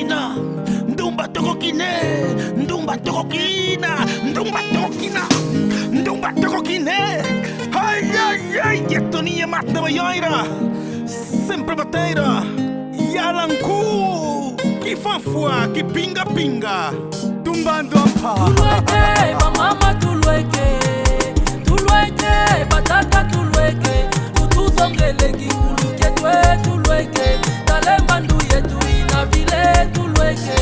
tokokina, ndumba tokokine, ndumba tokokina, ndumba tokokina, ndumba tokokine. Ai, ai, ai, Getonia mata baioira, sempre bateira. Yalanku, que fanfua, que pinga pinga, tumbando ampa. Tulueke, mamama tulueke, tulueke, batata tulueke, utuzongele kikulu ketwe tulueke, talembandu yetu ina vile tulueke,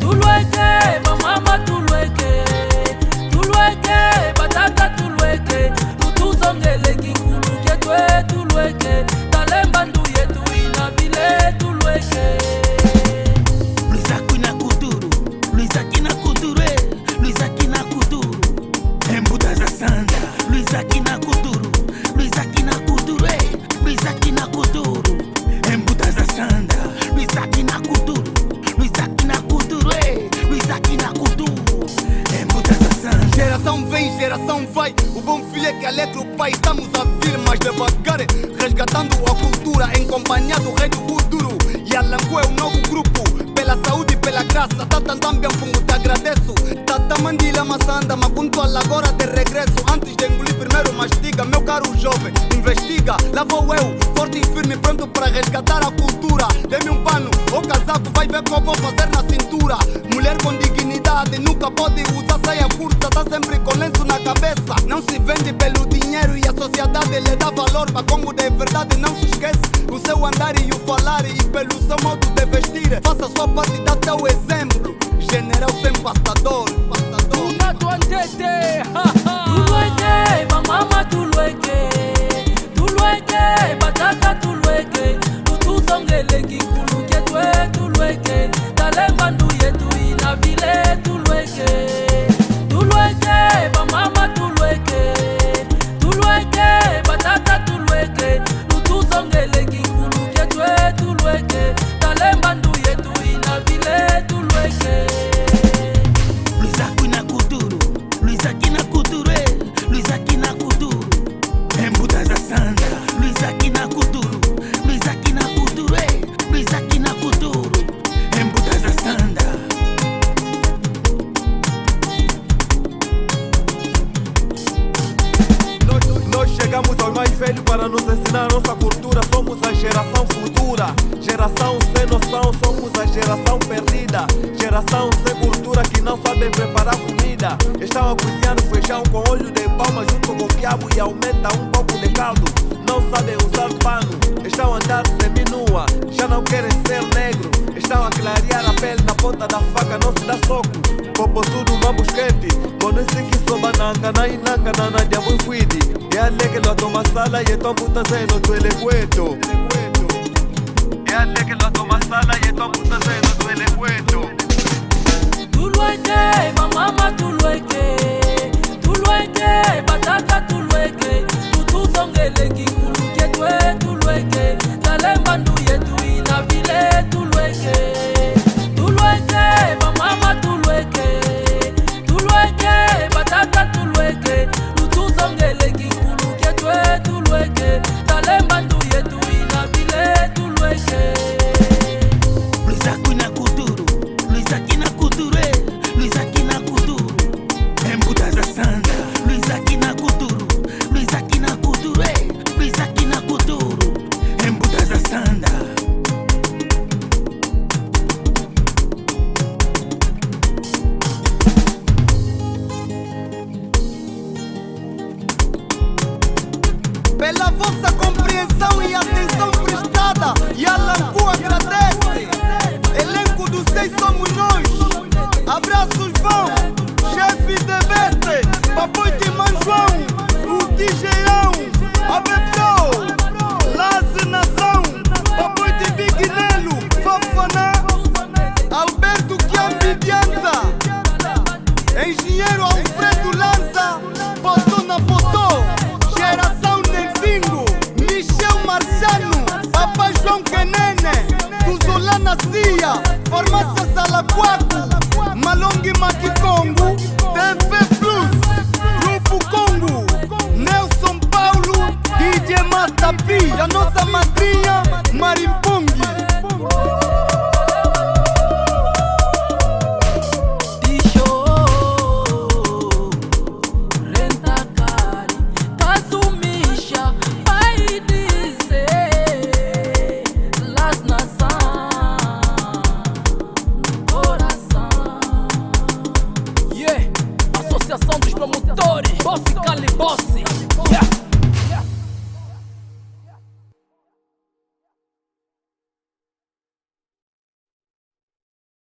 tulueke, mamama tulueke, tulueke, batata tulueke, utuzongele kikulu ketwe tulueke, talembandu yetu ina vile tulueke. Luisa Quina Kuduru, Luisa Quina Kudure, Luisa Quina Kuduru, Embuda za Sanda, Luisa Quina Kuduru, Luisa Quina Kudure, Luisa Quina Kuduru, Embuda za Sanda, Luisa Quina Kuduru, Luisa Quina Kudure, Luisa Quina Kuduru, Embuda za Sanda. Geração vem, geração vai. O bom filho é que alegra o pai. Estamos a vir mais devagar, resgatando a cultura em companhia do rei do Kuduru. E Alanku é um novo grupo. Pela saúde e pela graça, Tata Ndambia Fungo, te agradeço. Tata Mandila Massanda, Mapuntual agora de regresso. Antes de engolir primeiro mastiga, meu caro jovem, investiga. Lá vou eu, forte e firme, pronto para resgatar a cultura. Dê-me um pano ou casaco, vai ver o que eu vou fazer na cintura. Mulher com dignidade, nunca pode usar saia curta, tá sempre com lenço na cabeça. Não se vende pelo dinheiro e a sociedade lhe dá valor. Mas como de verdade não se esquece o seu andar e o falar e pelo seu modo de vestir. Faça sua parte, dá teu exemplo. General sem pastador, pastador. Una tuantete, tulueke, mamama tulueke, tulueke, batata tulueke, utuzongele kikulu ketwe tulueke, talembandu yetu ina vile tulueke, tulueke, mamama tulueke, tulueke, batata tulueke, utuzongele kikulu ketwe tulueke, talembandu yetu ina vile tulueke. Luisa Quina Kuduru, Luisa Quina Kudure, Luisa Quina Kuduru, Embuda za Sanda, Luisa Quina Kuduru, Luisa Quina Kudure, Luisa Quina Kuduru, Embuda za Sanda. Nós chegamos aos mais velhos para nos ensinar a nossa cultura. Somos a geração futura, geração sem noção, somos a geração perdida, geração sem cultura que não sabem preparar comida. Estão a cozinhar no feijão com óleo de palma junto com o quiabo e aumenta um pouco de caldo. Não sabem usar pano, estão a andar seminua, já não querem ser negro. Estão a clarear a pele na ponta da faca, não se dá soco. Poposudo mambusquete, bonesi que soba nanga na inanga na nadia buifidi. E aleke lo toma sala y esto puta seno duele cueto. E aleke lo toma sala y esto puta seno duele cueto. Tulueke, mamama tulueke, tulueke, batata tulueke, utuzongele kikulu ketwe tulueke, talembandu yetu ina vile tulueke, tulueke, mamama tulueke, tulueke, batata tulueke, utuzongele kikulu ketwe tulueke, talembandu yetu ina vile tulueke. Luisa Quina Kuduru, Luisa Quina Kudure, Luisa Quina Kuduru, Embuda za Sanda, Luisa Quina Kuduru, Luisa Quina Kudure, Luisa Quina Kuduru, Embuda za Sanda. Pela vossa compreensão e atenção prestada, e Alanku agradece. Elenco dos 6 somos nós. Abraços vão, chefe de beste, papai de Manjoão, o DJão, a Bebdo, Laze Nação, papai de Big Nelo, Fafaná, Alberto Kiambidianza, engenheiro Alfredo Lanza, Potona Potó, geração Nenzingo, Michel Marciano, Papai João Kenene, Tuzolana Cia, Farmácia Salaquaco,